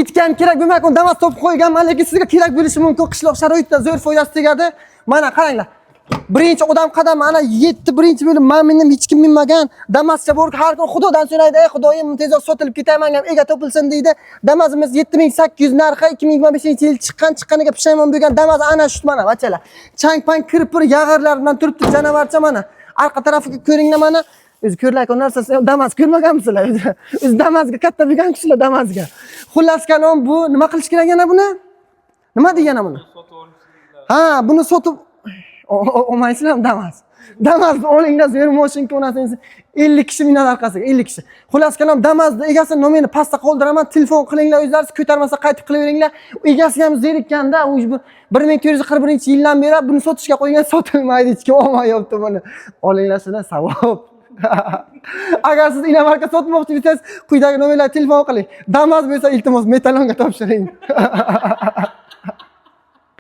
itga ham kerak bo'lmaydi, Damas topib qo'yganman, lekin sizga kerak bo'lishi mumkin. Qishloq sharoitida zo'r foydasi tegadi. Mana qaranglar. Birinchi odam qadam ana 7 birinchi bo'lim men mindim, hech kim minmagan. Damasga borib har kun Xudodan so'raydi, "Ey Xudoyim, tezroq sotilib ketayman, ham ega topilsin" deydi. Damazimiz 7800 narxi 2025-yil chiqqaniga pushaymon bo'lgan Damaz ana shu mana, bachalar. Chang-pang kirpir yag'irlar bilan turibdi janavarcha mana. Arqa tarafiga ko'ringlar mana. O'zi ko'rlayotgan narsasi Damas ko'rmaganmisizlar o'zi? O'zi Damasga katta bo'lgan kishilar Damasga. Xullas kalom bu nima qilish kerak yana buni? Nima degani buni? Ha, buni sotib olmaysizlarmi Damas? Damasni olinglar, zo'r mashinka o'rnating. 50 kishi minadi orqasiga, 50 kishi. Xullas kalom Damasni egasi nomerini pastda qoldiraman, telefon qilinglar o'zlaringiz, ko'tarmasa qaytib qilaveringlar. Egasiga ham zerikkanda, u 1441-yildan beri buni sotishga qo'ygan, sotilmaydi, hech kim olmayapti buni. Olinglar shundan savob. Agar siz inomarka sotmoqchi bo'lsangiz, quyidagi nomerlarga telefon qiling. Damas bo'lsa iltimos metalonga topshiring.